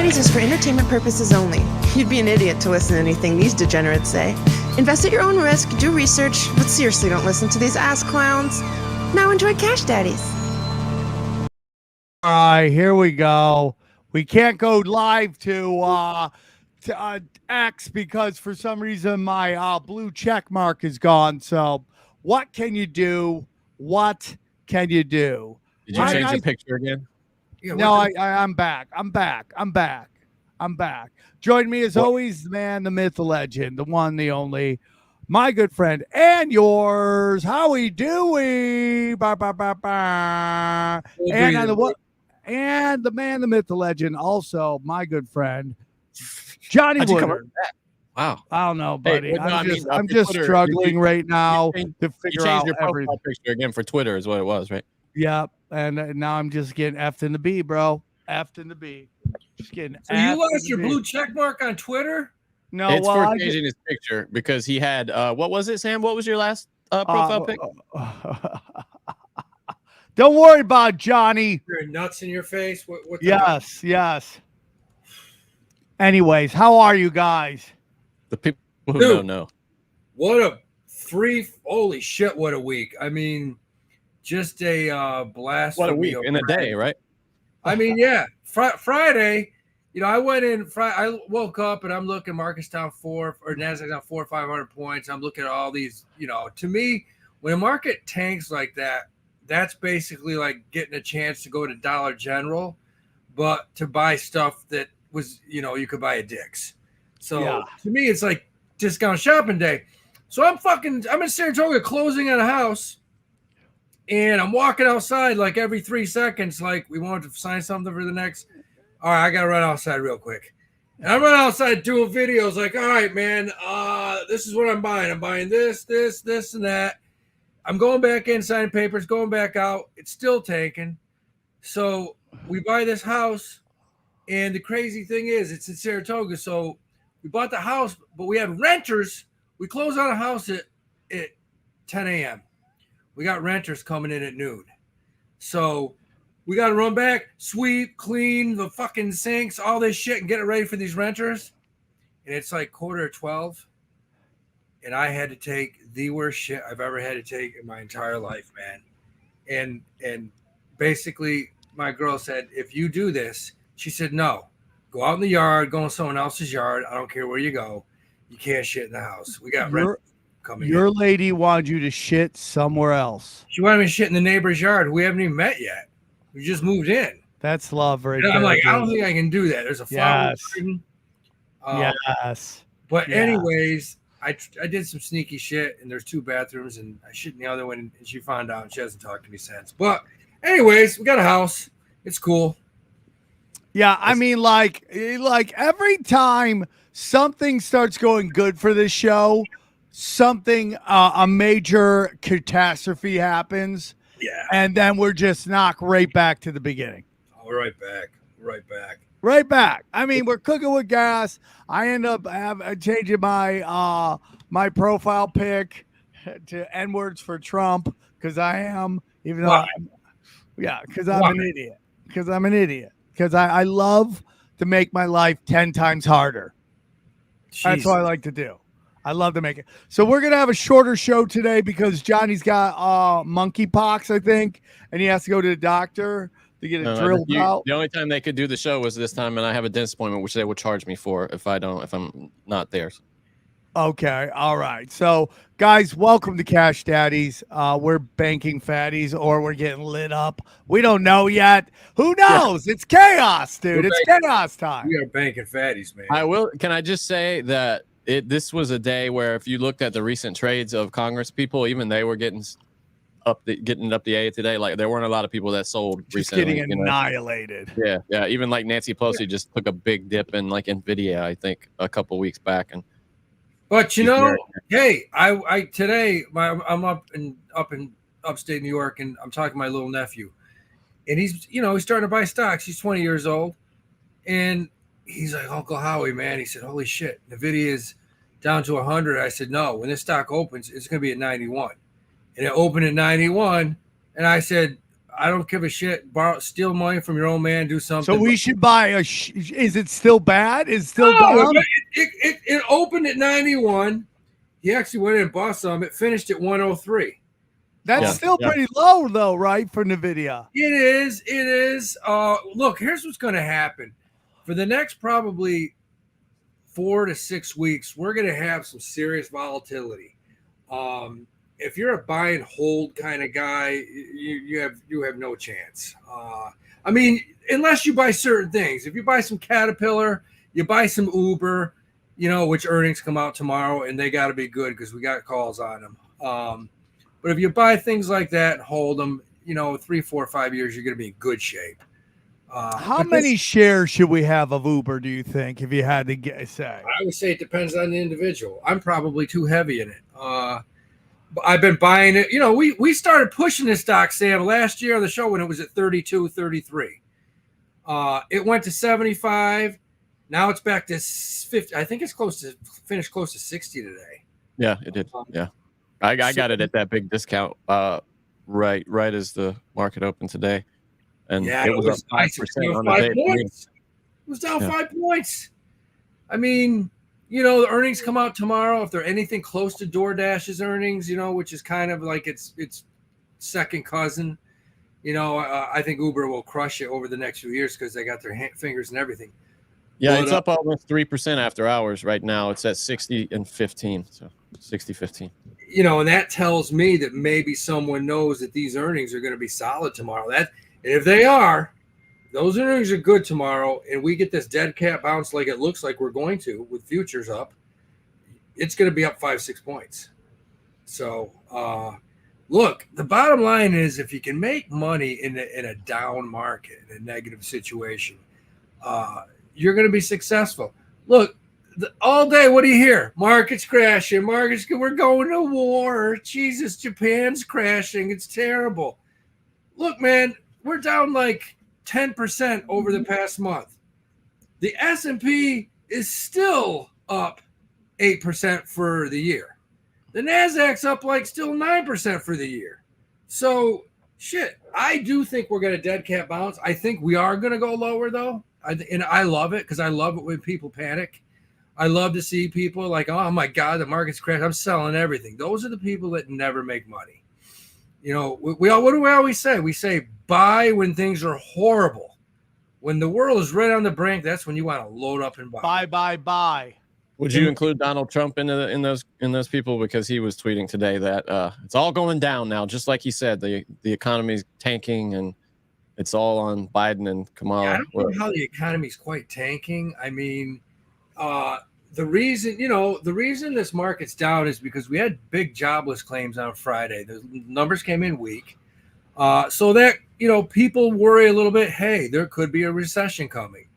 Is for entertainment purposes only. You'd be an idiot to listen to anything these degenerates say. Invest at your own risk, do research, but seriously don't listen to these ass clowns. Now enjoy Cash Daddies. All right, here we go. We can't go live to X because for some reason my blue check mark is gone. So what can you do? What can you do? Did you change the picture again? Yeah, no, I'm back. I'm back. Join me as always, the man, the myth, the legend, the one, the only, my good friend and yours, Howie Dewey. And the man, the myth, the legend, also my good friend, Johnny Woodard. Wow. I don't know, buddy. Hey, I'm just Twitter, struggling right now to figure out your everything. profile picture again for Twitter is what it was, right? Yep. And now I'm just getting F'd in the B, bro. F'd in the B. Just getting. So you lost your blue check mark on Twitter? No, it's for changing his picture because he had what was it, Sam? What was your last profile pic? Don't worry about it, Johnny. Your nuts in your face. What yes. Anyways, how are you guys? The people who don't know. Holy shit, what a week. I mean, just a blast. What a week in a day, right? I mean, yeah. Friday, I went in. I woke up and I'm looking markets down 4 or Nasdaq down 400 or 500 points. I'm looking at all these. To me, when a market tanks like that, that's basically like getting a chance to go to Dollar General, but to buy stuff that was, you could buy at Dick's. So to me, it's like discount shopping day. So I'm in Saratoga closing on a house. And I'm walking outside like every 3 seconds, like we wanted to sign something for the next. All right, I got to run outside real quick. And I run outside doing videos like, all right, man, this is what I'm buying. I'm buying this, and that. I'm going back in, signing papers, going back out. It's still tanking. So we buy this house. And the crazy thing is, it's in Saratoga. So we bought the house, but we had renters. We closed on a house at 10 a.m. We got renters coming in at noon. So we got to run back, sweep, clean the fucking sinks, all this shit, and get it ready for these renters. And it's like 11:45. And I had to take the worst shit I've ever had to take in my entire life, man. And basically my girl said, if you do this, she said, no, go out in the yard, go in someone else's yard. I don't care where you go. You can't shit in the house. We got renters. Your lady wanted you to shit somewhere else. She wanted me to shit in the neighbor's yard. We haven't even met yet. We just moved in. That's love right there. I'm like, I don't think I can do that. There's a flower garden. Yes. But anyways, I did some sneaky shit, and there's 2 bathrooms, and I shit in the other one, and she found out, and she hasn't talked to me since. But anyways, we got a house. It's cool. Yeah, I mean, like every time something starts going good for this show, something a major catastrophe happens, and then we're just knocked right back to the beginning. We're right back. I mean, we're cooking with gas. I end up changing my my profile pic to N-words for Trump because I am, even though because I'm an idiot. Because I love to make my life 10 times harder. Jesus. That's what I like to do. I love to make it. So we're going to have a shorter show today because Johnny's got monkeypox, I think, and he has to go to the doctor to get it drilled out. The only time they could do the show was this time, and I have a dentist appointment, which they would charge me for if I'm not there. Okay. All right. So, guys, welcome to Cash Daddies. We're banking fatties or we're getting lit up. We don't know yet. Who knows? Yeah. It's chaos, dude. It's chaos time. We are banking fatties, man. Can I just say that this was a day where if you looked at the recent trades of Congress people, even they were getting up the A today. Like there weren't a lot of people that sold just recently. Getting annihilated. Yeah. Even like Nancy Pelosi just took a big dip in like Nvidia, I think, a couple weeks back. But hey, I today I'm up in upstate New York, and I'm talking to my little nephew, and he's starting to buy stocks. He's 20 years old, and he's like, Uncle Howie, man. He said, holy shit, NVIDIA is down to 100. I said, no, when this stock opens, it's going to be at 91. And it opened at 91. And I said, I don't give a shit. Steal money from your own man, do something. So we should buy is it still bad? Is it still down? It opened at 91. He actually went in and bought some. It finished at 103. That's still pretty low, though, right, for NVIDIA? It is. Look, here's what's going to happen. For the next probably 4 to 6 weeks, we're going to have some serious volatility. If you're a buy and hold kind of guy, you have no chance. I mean, unless you buy certain things. If you buy some Caterpillar, you buy some Uber, which earnings come out tomorrow, and they got to be good because we got calls on them. But if you buy things like that and hold them, 3, 4, 5 years, you're going to be in good shape. How many shares should we have of Uber, do you think, if you had to say? I would say it depends on the individual. I'm probably too heavy in it. I've been buying it. We started pushing this stock, Sam, last year on the show when it was at 32, 33. It went to 75. Now it's back to 50. I think it's finished close to 60 today. Yeah, it did. Yeah. I got it at that big discount right as the market opened today. And it was up 5% on the day. It was down 5 points. I mean, the earnings come out tomorrow. If they're anything close to DoorDash's earnings, which is kind of like its second cousin, I think Uber will crush it over the next few years because they got their fingers and everything. Yeah, it's up almost 3% after hours right now. It's at 60 and 15, so 60-15. And that tells me that maybe someone knows that these earnings are going to be solid tomorrow. And if they are, those earnings are good tomorrow, and we get this dead cat bounce like it looks like we're going to with futures up, it's going to be up 5-6 points. So, look, the bottom line is if you can make money in a down market, in a negative situation, you're going to be successful. Look, all day, what do you hear? Market's crashing. We're going to war. Jesus, Japan's crashing. It's terrible. Look, man, we're down like 10% over the past month. The S&P is still up 8% for the year. The NASDAQ's up like still 9% for the year. So, shit, I do think we're going to dead cat bounce. I think we are going to go lower, though. And I love it because I love it when people panic. I love to see people like, oh, my God, the market's crashed. I'm selling everything. Those are the people that never make money. What do we always say? We say buy when things are horrible. When the world is right on the brink, that's when you want to load up and buy. Buy. Would you include Donald Trump in those people because he was tweeting today that it's all going down now, just like he said the economy's tanking and it's all on Biden and Kamala. Yeah, I don't know how the economy's quite tanking. I mean, the reason this market's down is because we had big jobless claims on Friday. The numbers came in weak. So that, people worry a little bit, hey, there could be a recession coming.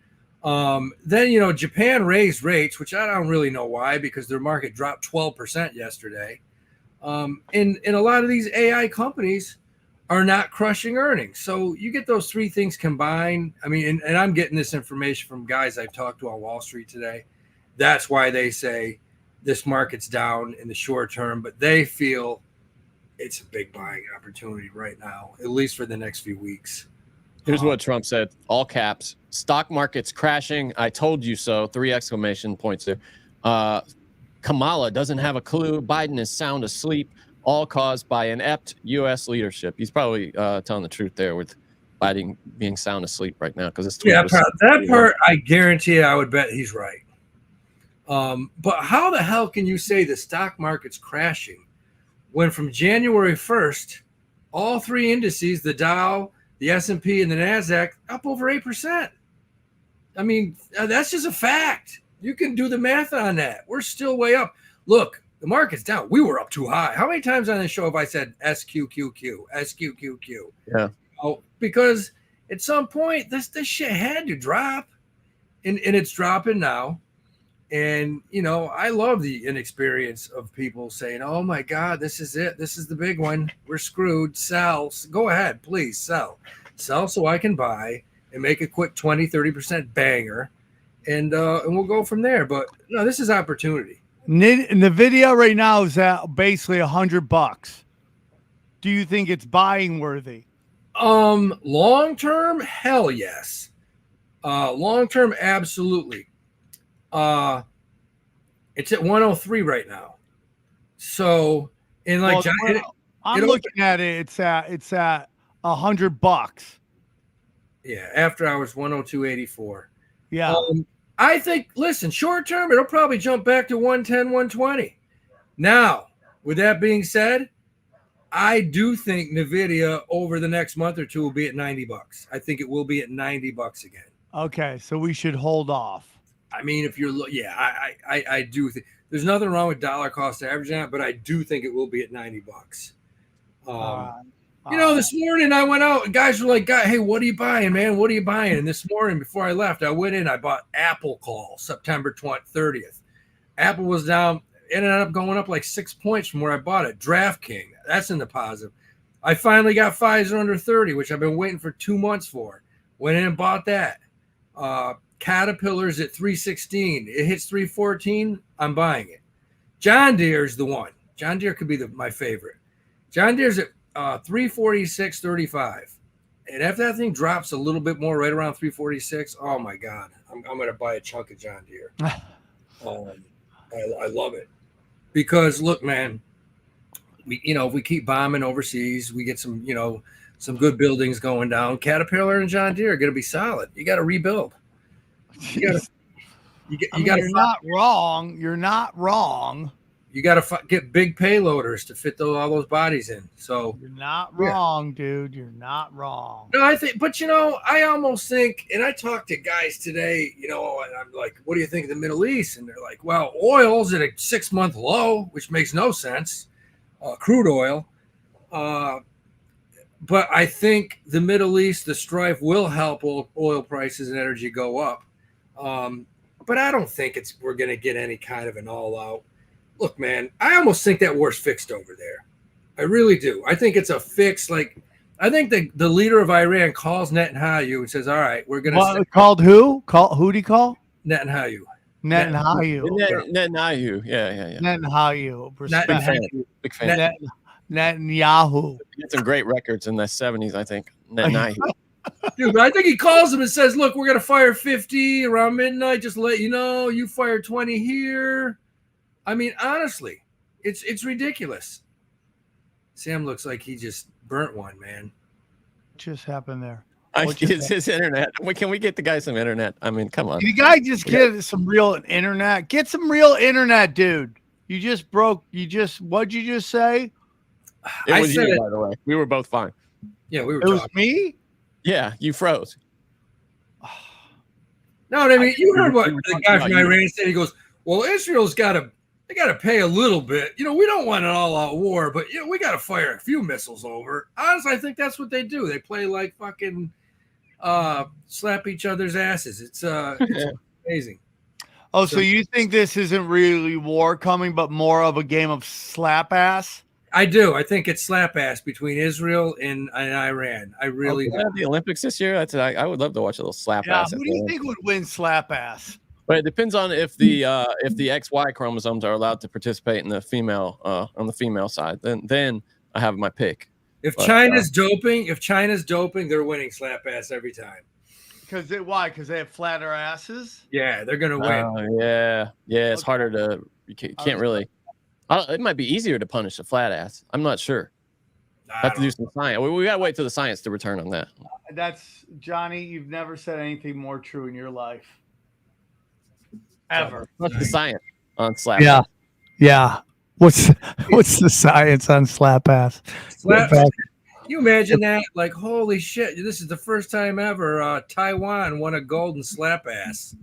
Then, Japan raised rates, which I don't really know why, because their market dropped 12% yesterday. And a lot of these AI companies are not crushing earnings. So you get those three things combined. I mean, and I'm getting this information from guys I've talked to on Wall Street today. That's why they say this market's down in the short term, but they feel it's a big buying opportunity right now, at least for the next few weeks. Here's what Trump said, all caps, stock market's crashing. I told you so. 3 exclamation points there. Kamala doesn't have a clue. Biden is sound asleep, all caused by inept U.S. leadership. He's probably telling the truth there with Biden being sound asleep right now. Because that part, I guarantee you, I would bet he's right. But how the hell can you say the stock market's crashing when from January 1st, all three indices, the Dow, the S&P, and the NASDAQ, up over 8%? I mean, that's just a fact. You can do the math on that. We're still way up. Look, the market's down. We were up too high. How many times on this show have I said SQQQ, SQQQ? Yeah. Because at some point, this shit had to drop, and it's dropping now. And, I love the inexperience of people saying, oh, my God, this is it. This is the big one. We're screwed. Sell. Go ahead, please sell. Sell so I can buy and make a quick 20, 30% banger. And we'll go from there. But, no, this is opportunity. NVIDIA right now is at basically $100. Do you think it's buying worthy? Long term, hell yes. Long term, absolutely. It's at 103 right now. So, and like I'm looking at it, it's at $100. Yeah, after hours 102.84. Yeah. I think, listen, short term, it'll probably jump back to 110, 120. Now, with that being said, I do think NVIDIA over the next month or two will be at $90. I think it will be at $90 again. Okay, so we should hold off. I mean, if you're, I do think there's nothing wrong with dollar cost averaging out, but I do think it will be at $90. This morning I went out and guys were like, hey, what are you buying, man? What are you buying? And this morning before I left, I went in, I bought Apple call September 30th. Apple was down, ended up going up like 6 points from where I bought it. DraftKings, that's in the positive. I finally got Pfizer under 30, which I've been waiting for 2 months for. Went in and bought that. Caterpillar's at 316. It hits 314. I'm buying it. John Deere's the one. John Deere could be my favorite. John Deere's at 346.35. And if that thing drops a little bit more, right around 346, oh my God, I'm going to buy a chunk of John Deere. I love it because look, man, if we keep bombing overseas, we get some good buildings going down. Caterpillar and John Deere are going to be solid. You got to rebuild. You're not wrong. You're not wrong. You got to get big payloaders to fit all those bodies in. So you're not wrong, dude. You're not wrong. No, I think, but I almost think, and I talked to guys today, and I'm like, what do you think of the Middle East? And they're like, well, oil's at a 6-month low, which makes no sense. Crude oil. But I think the Middle East, the strife will help oil prices and energy go up. But I don't think we're going to get any kind of an all-out. Look, man, I almost think that war's fixed over there. I really do. I think it's a fix. Like, I think the leader of Iran calls Netanyahu and says, all right, we're going to... Called who? Who'd he call? Netanyahu. Netanyahu. Yeah. Netanyahu. Big fan. Netanyahu. He had some great records in the 70s, I think. Netanyahu. Dude, but I think he calls him and says, look, we're going to fire 50 around midnight. Just to let you know, you fire 20 here. I mean, honestly, it's ridiculous. Sam looks like he just burnt one, man. What just happened there? It's his internet. Can we get the guy some internet? I mean, come on. Can you guys just get some real internet? Get some real internet, dude. What'd you just say? It was you, by the way. We were both fine. Yeah, we were. It was me? Yeah, you froze. No, I mean, you heard what the guy from Iran said. He goes, well, Israel's got to pay a little bit. We don't want an all-out war, but we got to fire a few missiles over. Honestly, I think that's what they do. They play like fucking slap each other's asses. It's amazing. Oh, so you think this isn't really war coming, but more of a game of slap ass? I do. I think it's slap ass between Israel and Iran. I really do. The Olympics this year. I would love to watch a little slap ass. Who do you think would win slap ass? But it depends on if the XY chromosomes are allowed to participate in the female on the female side. Then I have my pick. If China's doping, they're winning slap ass every time. Why? Because they have flatter asses? Yeah, they're gonna win. Yeah. It's harder to. You can't really. It might be easier to punish a flat ass. I'm not sure. Have to do some science. We gotta wait till the science to return on that. That's Johnny. You've never said anything more true in your life. Ever. What's the science on slap? Yeah. What's the science on slap ass? Slap ass. Can you imagine that? Like, holy shit! This is the first time ever Taiwan won a gold in slap ass.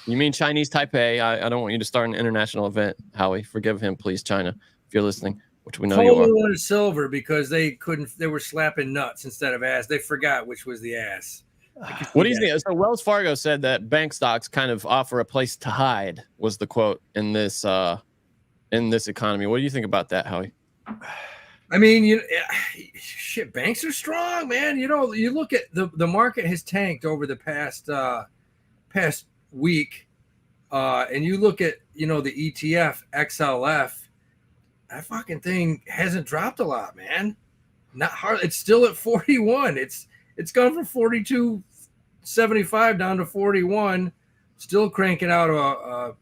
You mean Chinese Taipei? I don't want you to start an international event, Howie. Forgive him, please, China, if you're listening, which we know you are. Won silver because they were slapping nuts instead of ass. They forgot which was the ass. What do you think? So Wells Fargo said that bank stocks kind of offer a place to hide, was the quote in this economy. What do you think about that, Howie? I mean, shit, banks are strong, man. You know, you look at the market has tanked over the past week, and you look at the ETF XLF. That fucking thing hasn't dropped a lot, man. Not hard. It's still at 41. It's gone from 42.75 down to 41. Still cranking out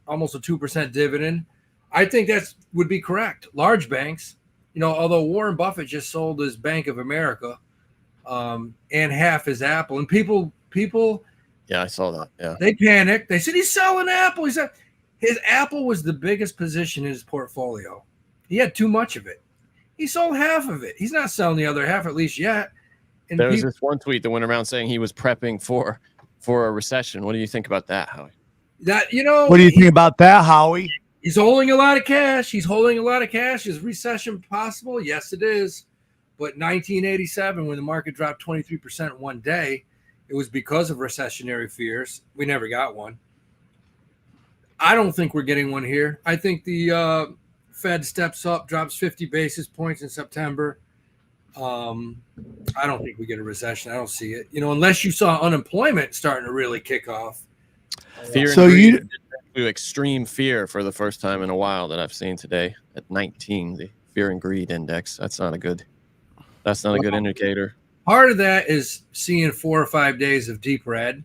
almost a 2% dividend. I think that would be correct. Large banks, although Warren Buffett just sold his Bank of America, and half his Apple, and people. Yeah, I saw that. Yeah, they panicked. They said he's selling Apple. He said his Apple was the biggest position in his portfolio. He had too much of it. He sold half of it. He's not selling the other half, at least yet. And there was this one tweet that went around saying he was prepping for a recession. What do you think about that, Howie? What do you think about that, Howie? He's holding a lot of cash. Is recession possible? Yes, it is. But 1987, when the market dropped 23% in one day, it was because of recessionary fears. We never got one. I don't think we're getting one here. I think the Fed steps up, drops 50 basis points in September. I don't think we get a recession. I don't see it. Unless you saw unemployment starting to really kick off. To extreme fear for the first time in a while that I've seen today at 19, the fear and greed index. That's not a good indicator. Part of that is seeing 4 or 5 days of deep red.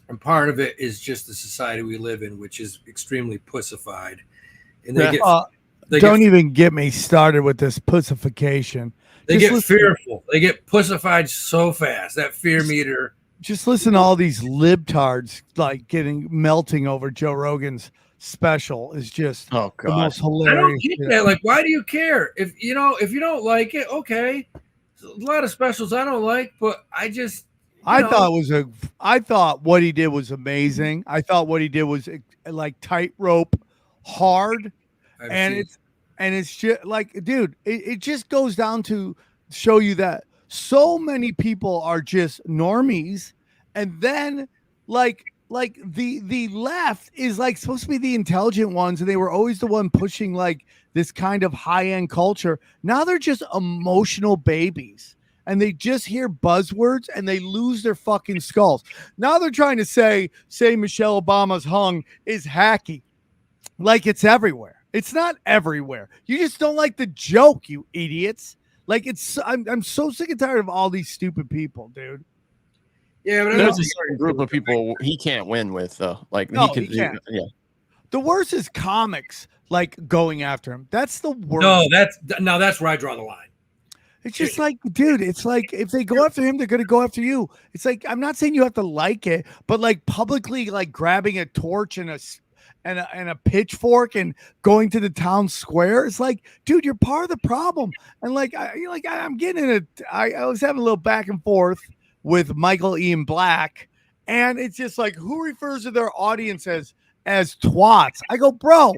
And part of it is just the society we live in, which is extremely pussified. And don't even get me started with this pussification. They get fearful. They get pussified so fast. That fear meter. Just listen to all these libtards melting over Joe Rogan's special is just the most hilarious. I don't get that. Why do you care? If you don't like it, okay. There's a lot of specials I don't like, but I thought what he did was amazing. I thought what he did was tightrope hard. It's just dude, it just goes down to show you that so many people are just normies, and then the left is supposed to be the intelligent ones, and they were always the one pushing this kind of high-end culture. Now they're just emotional babies, and they just hear buzzwords and they lose their fucking skulls. Now they're trying to say Michelle Obama's hung is hacky, it's everywhere. It's not everywhere. You just don't like the joke, you idiots. I'm so sick and tired of all these stupid people, dude. Yeah, but there's a certain group of people he can't win with, though. He can't. Yeah. The worst is comics going after him. That's the worst. That's where I draw the line. It's just dude, it's if they go after him, they're gonna go after you. It's I'm not saying you have to like it, but publicly grabbing a torch and a pitchfork and going to the town square. It's dude, you're part of the problem. And I'm getting I was having a little back and forth with Michael Ian Black, and it's just who refers to their audience as twats? I go, bro,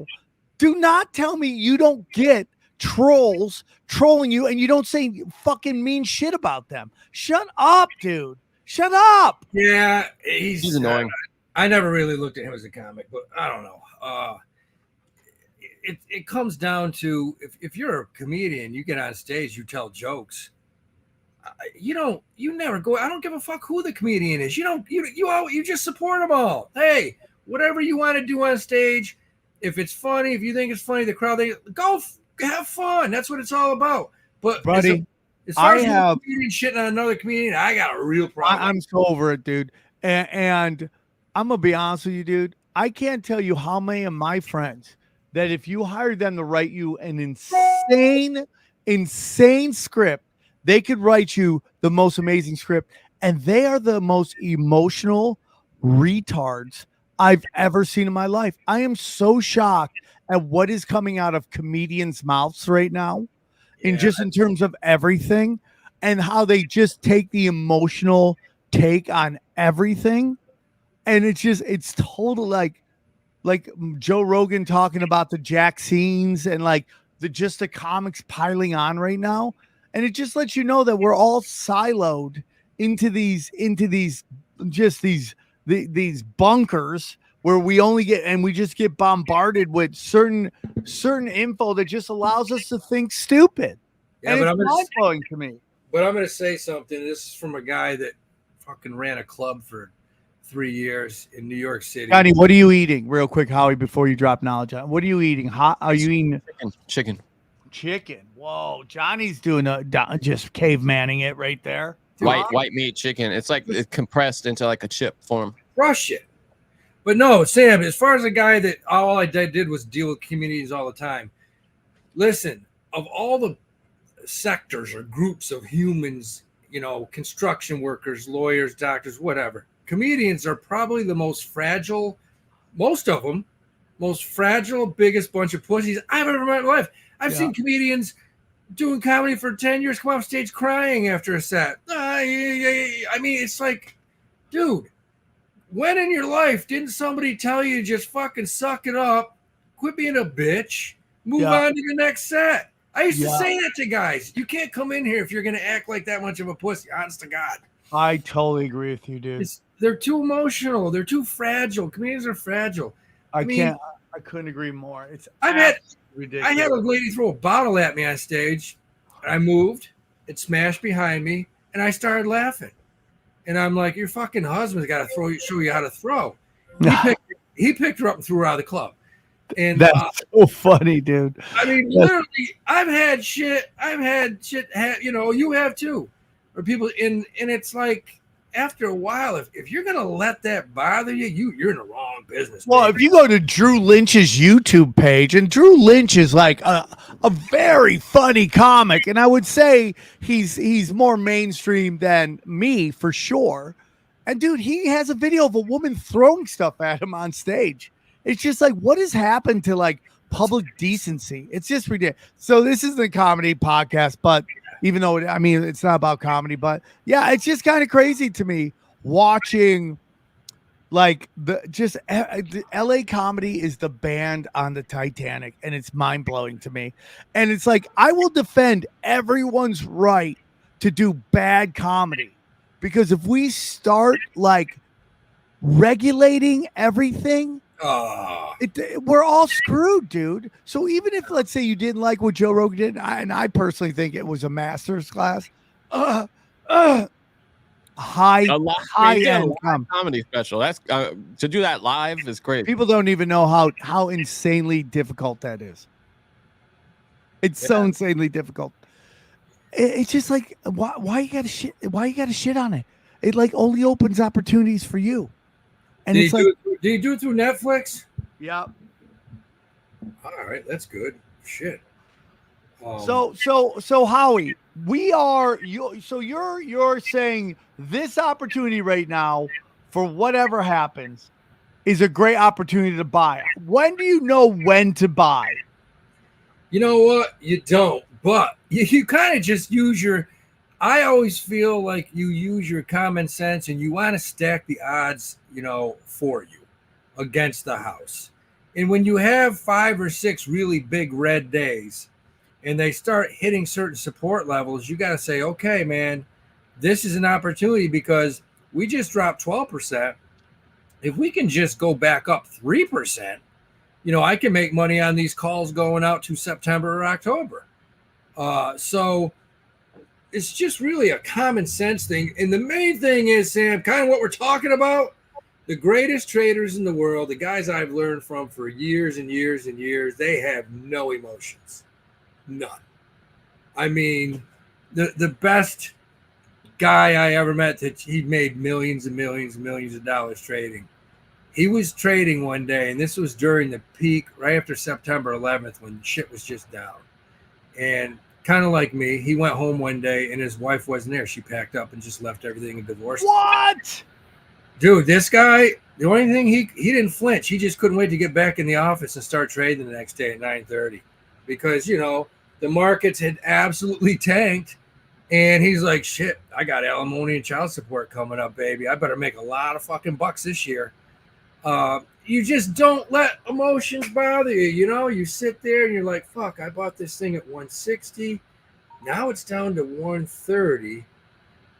do not tell me you don't get trolls trolling you and you don't say fucking mean shit about them. Shut up, dude. Shut up. Yeah, he's annoying. I never really looked at him as a comic, but I don't know. It comes down to if you're a comedian, you get on stage, you tell jokes. You never go. I don't give a fuck who the comedian is. You just support them all. Hey, whatever you want to do on stage, if it's funny, if you think it's funny, the crowd, they go have fun. That's what it's all about. But buddy, as far as a comedian shitting on another comedian, I got a real problem. I'm so over it, dude. And I'm gonna be honest with you, dude. I can't tell you how many of my friends that if you hired them to write you an insane script, they could write you the most amazing script, and they are the most emotional retards I've ever seen in my life. I am so shocked at what is coming out of comedians' mouths right now, in terms of everything, and how they just take the emotional take on everything. And it's total like Joe Rogan talking about the Jack scenes and the comics piling on right now. And it just lets you know that we're all siloed into these these bunkers where we just get bombarded with certain info that just allows us to think stupid. Yeah, and but it's I'm gonna mind-blowing to me. But I'm going to say something. This is from a guy that fucking ran a club for 3 years in New York City. Johnny, what are you eating, real quick, Howie? Before you drop knowledge on, what are you eating? Are you eating chicken? Whoa, Johnny's doing just cavemanning it right there. White meat chicken. It's like it's compressed into like a chip form. Crush it. But no, Sam, as far as a guy that all I did was deal with communities all the time. Listen, of all the sectors or groups of humans, construction workers, lawyers, doctors, whatever, comedians are probably the most fragile, most of them, most fragile, biggest bunch of pussies I've ever met in my life. I've seen comedians doing comedy for 10 years come off stage crying after a set. I mean, it's like, dude, when in your life didn't somebody tell you just fucking suck it up, quit being a bitch, move on to the next set? I used to say that to guys. You can't come in here if you're going to act like that much of a pussy, honest to God. I totally agree with you, dude. They're too emotional. They're too fragile. Comedians are fragile. I couldn't agree more. I had ridiculous. a lady throw a bottle at me on stage. I moved. It smashed behind me, and I started laughing. And I'm like, your fucking husband's got to show you how to throw. He picked her up and threw her out of the club. And that's so funny, dude. I mean, literally, I've had shit. You have too. Or people and it's like, after a while, if you're gonna let that bother you, you're in the wrong business. Well, if you go to Drew Lynch's YouTube page, and Drew Lynch is like a very funny comic, and I would say he's more mainstream than me for sure. And dude, he has a video of a woman throwing stuff at him on stage. It's just like, what has happened to like public decency? It's just ridiculous. So this is the comedy podcast, but even though it's not about comedy, but yeah, it's just kind of crazy to me watching like the LA comedy is the band on the Titanic, and it's mind blowing to me. And it's like, I will defend everyone's right to do bad comedy, because if we start like regulating everything, we're all screwed, dude. So even if, let's say, you didn't like what Joe Rogan did, and I personally think it was a master's class, high end comedy special. That's to do that live is crazy. People don't even know how insanely difficult that is. It's so insanely difficult. It's just like, why you gotta shit? Why you gotta shit on it? It like only opens opportunities for you. And do you do it through Netflix? Yeah. All right, that's good. Shit. So Howie, you're saying this opportunity right now, for whatever happens, is a great opportunity to buy. When do you know when to buy? You know what? You don't, but you kind of just use I always feel like you use your common sense, and you want to stack the odds, for you against the house. And when you have 5 or 6 really big red days and they start hitting certain support levels, you got to say, okay, man, this is an opportunity, because we just dropped 12%. If we can just go back up 3%, I can make money on these calls going out to September or October. So it's just really a common sense thing. And the main thing is, Sam, kind of what we're talking about. The greatest traders in the world, the guys I've learned from for years and years and years, they have no emotions. None. I mean, the best guy I ever met, that he made millions and millions and millions of dollars trading. He was trading one day, and this was during the peak, right after September 11th, when shit was just down. And kind of like me, he went home one day, and his wife wasn't there. She packed up and just left everything and divorced. What? Dude, this guy, the only thing, he didn't flinch. He just couldn't wait to get back in the office and start trading the next day at 9:30, because, the markets had absolutely tanked. And he's like, shit, I got alimony and child support coming up, baby. I better make a lot of fucking bucks this year. You just don't let emotions bother you. You sit there and you're like, fuck, I bought this thing at 160. Now it's down to 130.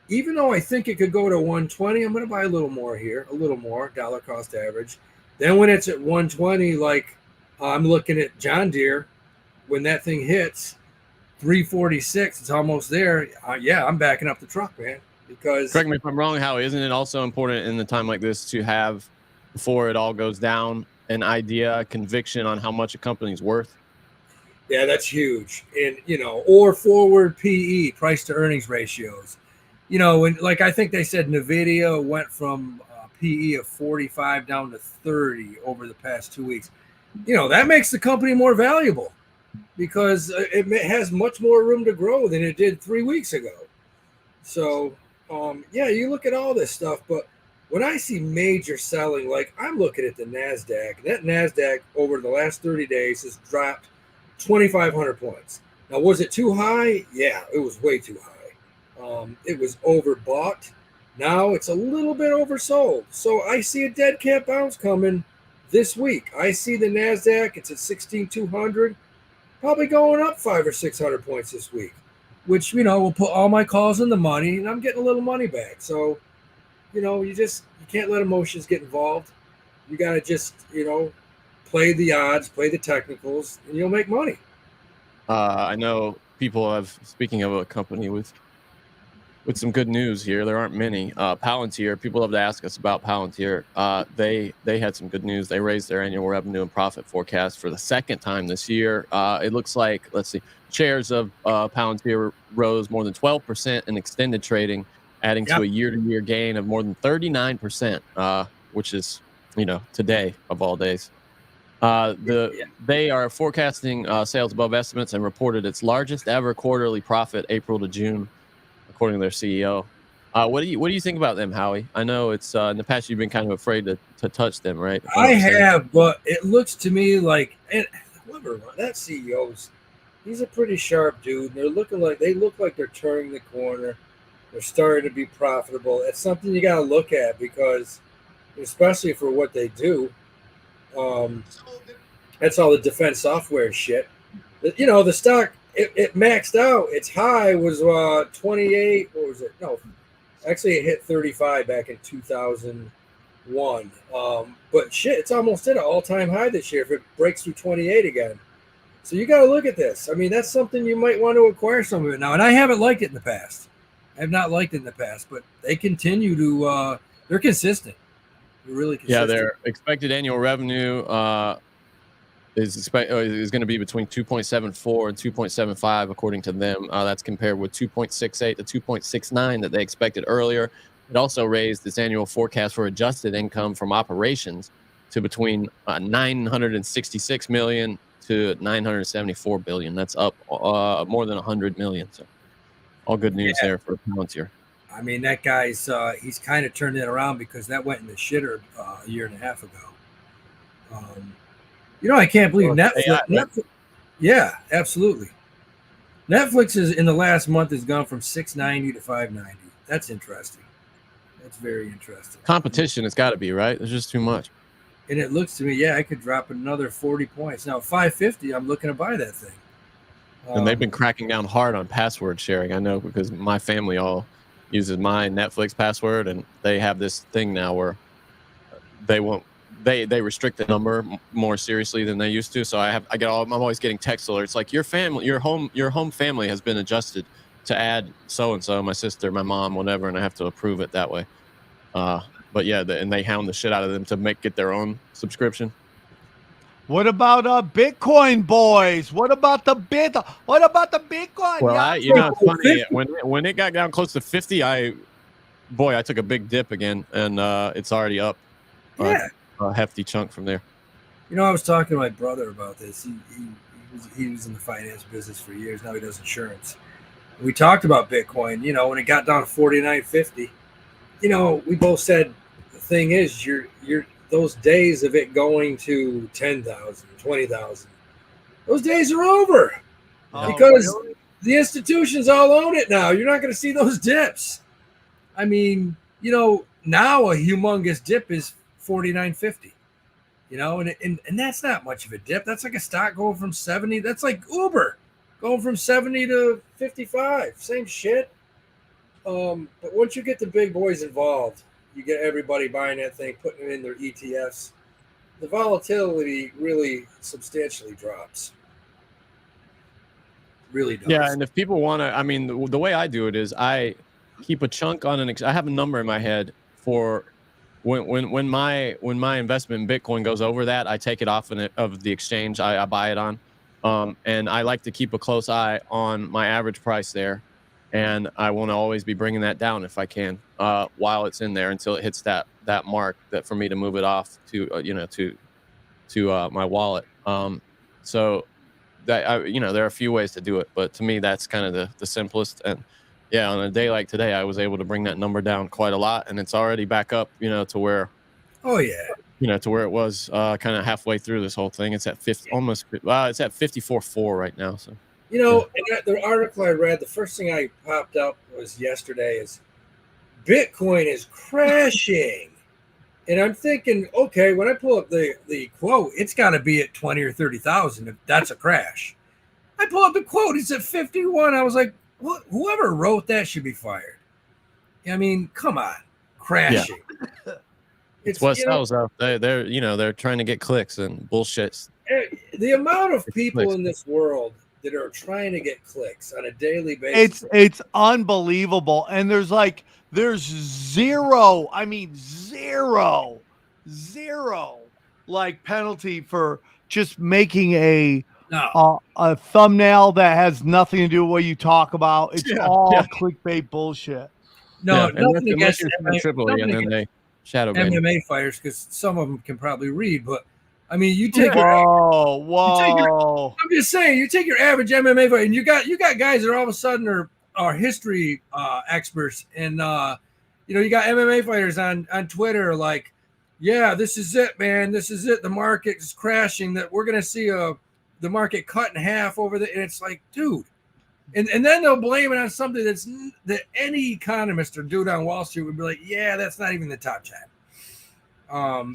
even though I think it could go to 120, I'm going to buy a little more here, a little more, dollar cost average. Then when it's at 120, like I'm looking at John Deere, when that thing hits 346, it's almost there. Yeah, I'm backing up the truck, man. Because correct me if I'm wrong, Howie, isn't it also important in the time like this to have, before it all goes down, an idea, a conviction on how much a company's worth? yeah, that's huge. And, or forward PE, price to earnings ratios. When, like, I think they said NVIDIA went from PE of 45 down to 30 over the past 2 weeks. That makes the company more valuable because it has much more room to grow than it did 3 weeks ago. So, yeah, you look at all this stuff, but when I see major selling, like I'm looking at the NASDAQ, and that NASDAQ over the last 30 days has dropped 2,500 points. Now, was it too high? Yeah, it was way too high. It was overbought. Now it's a little bit oversold. So I see a dead cat bounce coming this week. I see the NASDAQ, it's at 16,200, probably going up 500 or 600 points this week, which, will put all my calls in the money, and I'm getting a little money back. So, you can't let emotions get involved. You got to just, play the odds, play the technicals, and you'll make money. I know people have, speaking of a company with some good news here, there aren't many. Palantir, people love to ask us about Palantir. They had some good news. They raised their annual revenue and profit forecast for the second time this year. It looks like, let's see, shares of Palantir rose more than 12% in extended trading, adding to a year-to-year gain of more than 39%, which is, today of all days. They are forecasting sales above estimates and reported its largest ever quarterly profit April to June, according to their CEO. What do you think about them, Howie? I know it's in the past you've been kind of afraid to touch them, right? I have, but it looks to me like, and whoever that CEO's, he's a pretty sharp dude. They look like they're turning the corner. They're starting to be profitable. It's something you got to look at because, especially for what they do, that's all the defense software shit. The stock, it maxed out. Its high was 28. What was it? No, actually it hit 35 back in 2001. But shit, it's almost at an all-time high this year if it breaks through 28 again. So you got to look at this. I mean, that's something you might want to acquire some of it now. And I haven't liked it in the past. I have not liked it in the past, but they continue to. They're consistent. They're really consistent. Yeah, their expected annual revenue is going to be between 2.74 and 2.75, according to them. That's compared with 2.68 to 2.69 that they expected earlier. It also raised its annual forecast for adjusted income from operations to between 966 million to 974 billion. That's up more than 100 million. So all good news there for Palantir. I mean, that guy's he's kind of turned it around because that went in the shitter a year and a half ago. I can't believe Netflix. Yeah, absolutely. Netflix is in the last month has gone from 690 to 590. That's interesting. That's very interesting. Competition has got to be, right? There's just too much. And it looks to me, I could drop another 40 points. Now, 550, I'm looking to buy that thing. And they've been cracking down hard on password sharing. I know because my family all uses my Netflix password, and they have this thing now where they restrict the number more seriously than they used to. So I'm always getting text alerts like your home family has been adjusted to add so and so, my sister, my mom, whatever, and I have to approve it that way. But yeah, and they hound the shit out of them to get their own subscription. What about Bitcoin boys? What about the Bitcoin? Well, it's funny when it got down close to 50, I took a big dip again, and it's already up a hefty chunk from there. I was talking to my brother about this. He was in the finance business for years. Now he does insurance. We talked about Bitcoin. When it got down to 49.50, we both said the thing is you're those days of it going to 10,000, 20,000, those days are over because the institutions all own it now. You're not going to see those dips. I mean, now a humongous dip is 49.50, and that's not much of a dip. That's like a stock going from 70. That's like Uber going from 70 to 55. Same shit. But once you get the big boys involved, you get everybody buying that thing, putting it in their ETFs. The volatility really substantially drops. Really does. Yeah, and if people want to, I mean, the way I do it is I keep a chunk on I have a number in my head for when my investment in Bitcoin goes over that, I take it off of the exchange I buy it on, and I like to keep a close eye on my average price there, and I want to always be bringing that down if I can, while it's in there until it hits that mark that for me to move it off to my wallet. So that there are a few ways to do it, but to me that's kind of the simplest. And yeah, on a day like today, I was able to bring that number down quite a lot, and it's already back up, to where, oh yeah, to where it was kind of halfway through this whole thing. It's at 50, almost. It's at 54.4 right now. So and the article I read, the first thing I popped up was yesterday is Bitcoin is crashing. And I'm thinking, okay, when I pull up the quote, it's got to be at 20 or 30,000 if that's a crash. I pull up the quote, it's at 51. I was like, what? Whoever wrote that should be fired. I mean, come on, crashing. Yeah. It's what sells out. They're trying to get clicks and bullshit. The amount of people in this world that are trying to get clicks on a daily basis. It's unbelievable. And there's zero like penalty for just making a thumbnail that has nothing to do with what you talk about. It's all clickbait bullshit. No, nothing against Sam Tripoli, and then they shadow ban MMA fighters, because some of them can probably read, but I mean, you take whoa. I'm just saying, you take your average MMA fighter, and you got guys that all of a sudden are history experts, and you got MMA fighters on Twitter like, yeah, this is it, man. This is it. The market is crashing. That we're gonna see the market cut in half over the. And it's like, dude, and then they'll blame it on something that any economist or dude on Wall Street would be like, yeah, that's not even the top 10.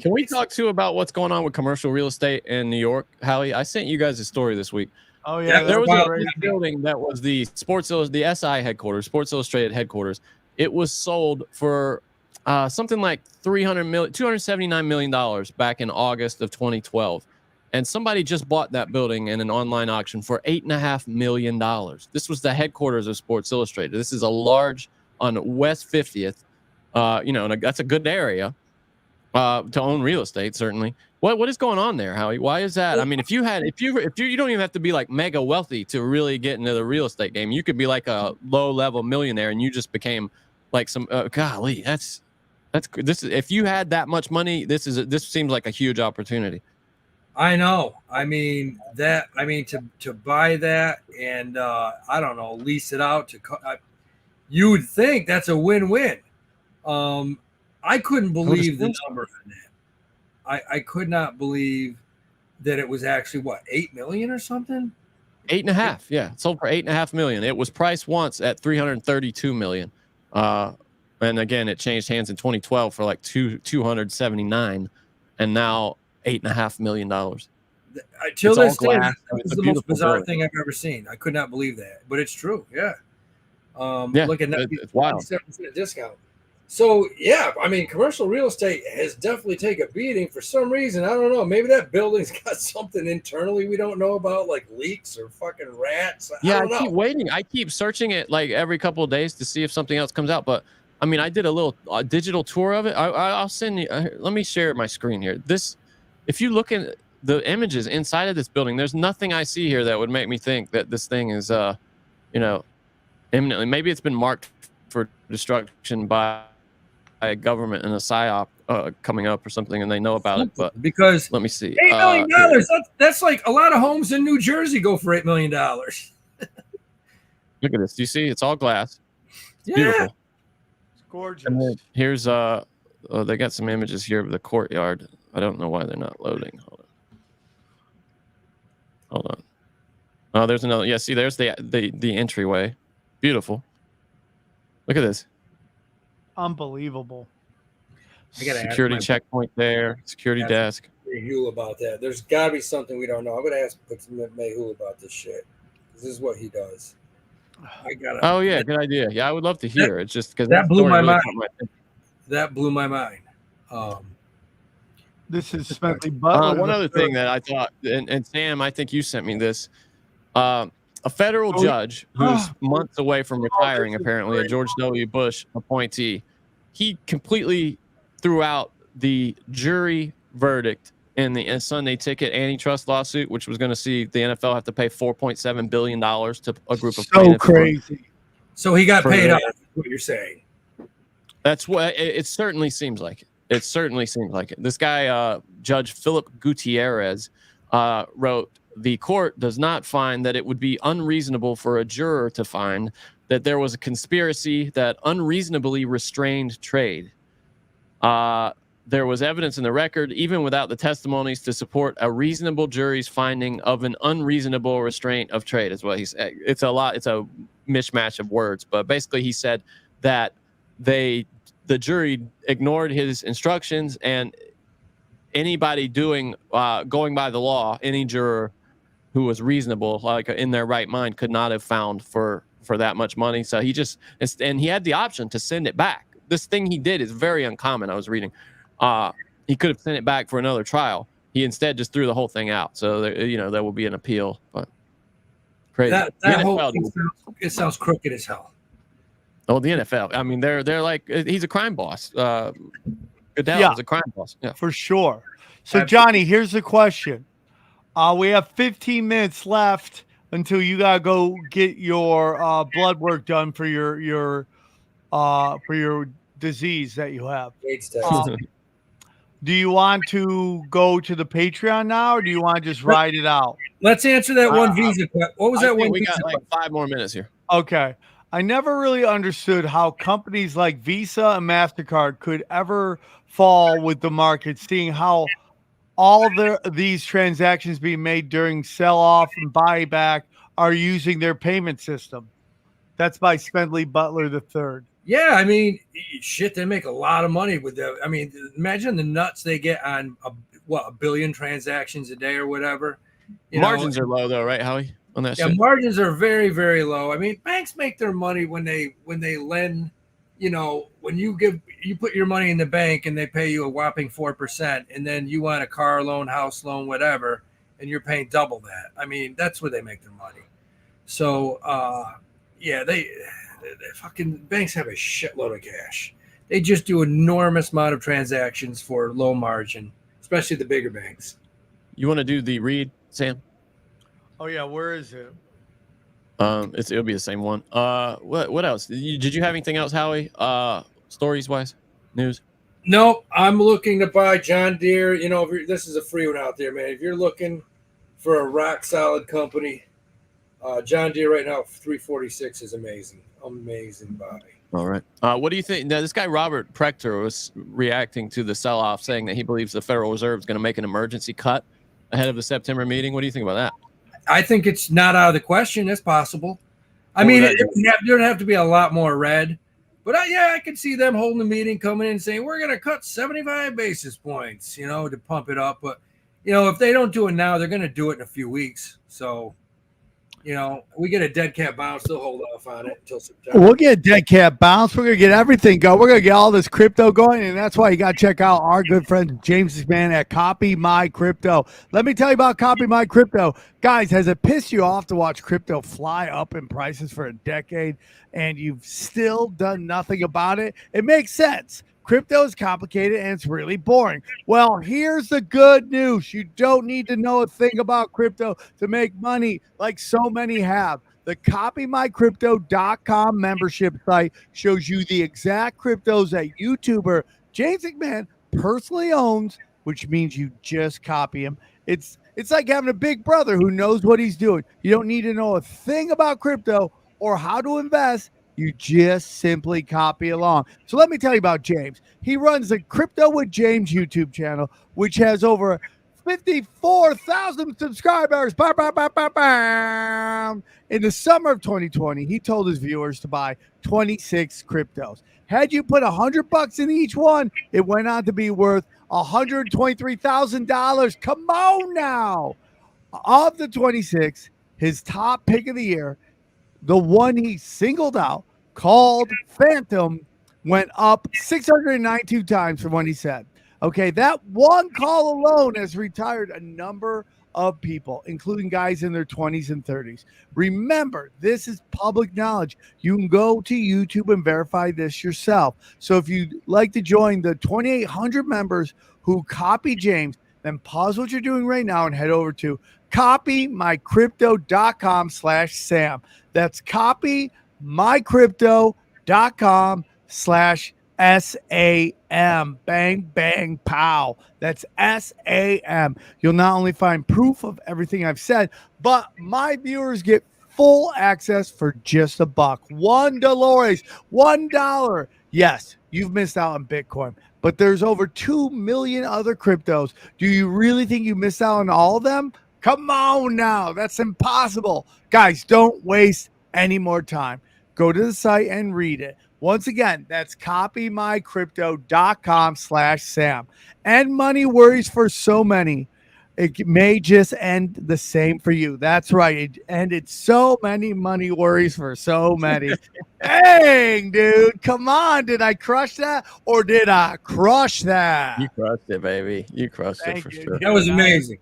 Can we talk too about what's going on with commercial real estate in New York, Howie? I sent you guys a story this week. Oh yeah, there was a building that was the the SI headquarters, Sports Illustrated headquarters. It was sold for something like $279 million back in August of 2012. And somebody just bought that building in an online auction for $8.5 million. This was the headquarters of Sports Illustrated. This is a large on West 50th. And that's a good area to own real estate, certainly. What is going on there, Howie? Why is that? I mean, if you don't even have to be like mega wealthy to really get into the real estate game. You could be like a low level millionaire and you just became like some golly, that's this. If you had that much money, this seems like a huge opportunity. I know. I mean to buy that and I don't know, lease it out you would think that's a win-win. I couldn't believe the number on that. I could not believe that it was actually 8 million or something. 8.5. Yeah, it sold for $8.5 million. It was priced once at $332 million. And again, it changed hands in 2012 for like 279, and now $8.5 million. Till this day, it's the most bizarre thing I've ever seen. I could not believe that, but it's true. Yeah. Look at that. It's wild. 7% discount. So yeah, I mean, commercial real estate has definitely taken a beating for some reason. I don't know. Maybe that building's got something internally we don't know about, like leaks or fucking rats. I keep waiting. I keep searching it like every couple of days to see if something else comes out. But I mean, I did a little digital tour of it. I'll send you. Let me share my screen here. If you look at the images inside of this building, there's nothing I see here that would make me think that this thing is, imminently. Maybe it's been marked for destruction by a government and a psyop coming up or something, and they know about it. But because let me see, $8 million. That's like a lot of homes in New Jersey go for $8 million. Look at this. Do you see? It's all glass. It's beautiful. It's gorgeous. And then here's they got some images here of the courtyard. I don't know why they're not loading. Hold on. Oh, there's another. Yeah, see, there's the entryway. Beautiful. Look at this. Unbelievable. I gotta security checkpoint there. Security desk. Hugh about that. There's got to be something we don't know. I'm gonna ask Mehul about this shit. This is what he does. I got it. Oh yeah, good idea. Yeah, I would love to hear. It's just because that blew my mind. attention. That blew my mind. This is Spencer Butler. One other thing that I thought, and Sam, I think you sent me this. A federal judge who's months away from retiring, apparently, a George W. Bush appointee, he completely threw out the jury verdict in the Sunday Ticket antitrust lawsuit, which was going to see the NFL have to pay $4.7 billion to a group of so crazy. So he got paid off, is what you're saying. That's what it certainly seems like. It certainly seems like it. This guy, Judge Philip Gutierrez, wrote, the court does not find that it would be unreasonable for a juror to find that there was a conspiracy that unreasonably restrained trade. There was evidence in the record, even without the testimonies, to support a reasonable jury's finding of an unreasonable restraint of trade, is what he said. It's a mishmash of words, but basically he said that the jury ignored his instructions, and anybody going by the law, any juror who was reasonable, like in their right mind, could not have found for that much money. So he had the option to send it back. This thing he did is very uncommon. I was reading. He could have sent it back for another trial. He instead just threw the whole thing out. So there will be an appeal. But crazy. That whole thing sounds crooked as hell. Oh, the NFL. I mean, they're like, he's a crime boss. Goodell is a crime boss. Yeah, for sure. So Johnny, here's the question. We have 15 minutes left until you gotta go get your blood work done for your disease that you have. Do you want to go to the Patreon now, or do you want to just ride it out? Let's answer that one visa. What was that one? We got like 5 more minutes here. Okay. I never really understood how companies like Visa and MasterCard could ever fall with the market, seeing how all these transactions being made during sell-off and buyback are using their payment system. That's by Spendley Butler III. Yeah, I mean, shit, they make a lot of money with that. I mean, imagine the nuts they get on a billion transactions a day or whatever. Margins are low though, right, Howie? On that shit. Margins are very, very low. I mean, banks make their money when they lend. When you put your money in the bank and they pay you a whopping 4%, and then you want a car loan, house loan, whatever, and you're paying double that. I mean, that's where they make their money. So, they fucking banks have a shitload of cash. They just do enormous amount of transactions for low margin, especially the bigger banks. You want to do the read, Sam? Oh yeah, where is it? It'll be the same one. What else? Did you have anything else, Howie? Stories wise, news? No, I'm looking to buy John Deere. This is a free one out there, man. If you're looking for a rock solid company, John Deere right now 346 is amazing buy. All right. What do you think? Now, this guy Robert Prechter was reacting to the sell-off, saying that he believes the Federal Reserve is going to make an emergency cut ahead of the September meeting. What do you think about that? I think it's not out of the question. It's possible. I mean, there'd have to be a lot more red. But I could see them holding a meeting, coming in and saying, we're going to cut 75 basis points, to pump it up. But, if they don't do it now, they're going to do it in a few weeks. So, we get a dead cat bounce. They'll hold off on it until September. We'll get a dead cat bounce. We're going to get everything going. We're going to get all this crypto going. And that's why you got to check out our good friend James McMahon at Copy My Crypto. Let me tell you about Copy My Crypto. Guys, has it pissed you off to watch crypto fly up in prices for a decade and you've still done nothing about it? It makes sense. Crypto is complicated and it's really boring. Well, here's the good news. You don't need to know a thing about crypto to make money like so many have. The CopyMyCrypto.com membership site shows you the exact cryptos that YouTuber James McMahon personally owns, which means you just copy him. It's like having a big brother who knows what he's doing. You don't need to know a thing about crypto or how to invest. You just simply copy along. So let me tell you about James. He runs the Crypto with James YouTube channel, which has over 54,000 subscribers. In the summer of 2020, he told his viewers to buy 26 cryptos. Had you put $100 in each one, it went on to be worth $123,000. Come on now. Of the 26, his top pick of the year the one he singled out, called Phantom, went up 692 times from what he said. Okay, that one call alone has retired a number of people, including guys in their 20s and 30s. Remember, this is public knowledge. You can go to YouTube and verify this yourself. So if you'd like to join the 2,800 members who copy James, then pause what you're doing right now and head over to copymycrypto.com/Sam. That's copymycrypto.com/SAM. Bang, bang, pow. That's SAM. You'll not only find proof of everything I've said, but my viewers get full access for just $1. $1. Yes, you've missed out on Bitcoin, but there's over 2 million other cryptos. Do you really think you missed out on all of them? Come on now. That's impossible. Guys, don't waste any more time. Go to the site and read it. Once again, that's copymycrypto.com/Sam. End money worries for so many. It may just end the same for you. That's right. It ended so many money worries for so many. Dang, dude. Come on. Did I crush that or did I crush that? You crushed it, baby. You crushed it for sure. That was amazing.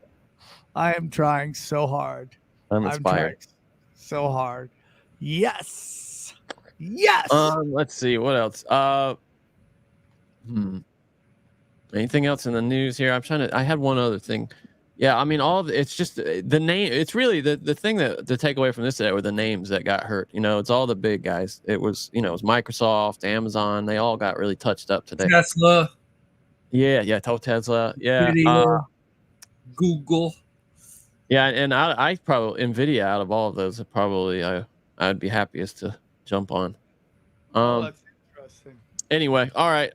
I am trying so hard. I'm inspired. So hard. Yes. Yes. Let's see what else. Anything else in the news here? I had one other thing. Yeah, I mean, it's just the name. It's really the thing that to take away from this today were the names that got hurt. It's all the big guys. It was Microsoft, Amazon. They all got really touched up today. Tesla. Yeah, Tesla. Yeah, Google. Yeah, and I probably Nvidia out of all of those, probably I'd be happiest to jump on. That's interesting. Anyway, all right.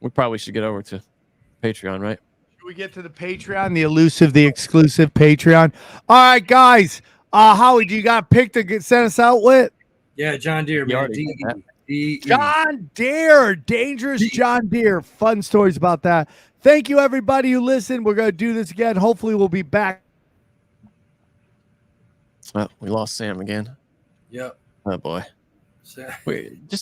We probably should get over to Patreon, right? Should we get to the Patreon, the elusive, the exclusive Patreon? All right, guys. Howie, do you got a pick to send us out with? Yeah, John Deere, man. John Deere, dangerous John Deere. Fun stories about that. Thank you, everybody who listened. We're going to do this again. Hopefully, we'll be back. Oh, we lost Sam again. Yep. Oh boy. Wait, he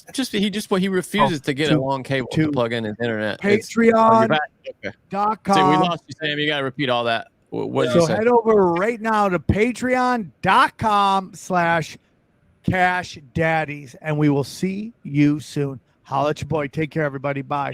refuses to get a long cable to plug in his internet. Patreon.com. See, we lost you, Sam. You got to repeat all that. What did you say? Head over right now to patreon.com/Cash Daddies, and we will see you soon. Holla at your boy. Take care, everybody. Bye.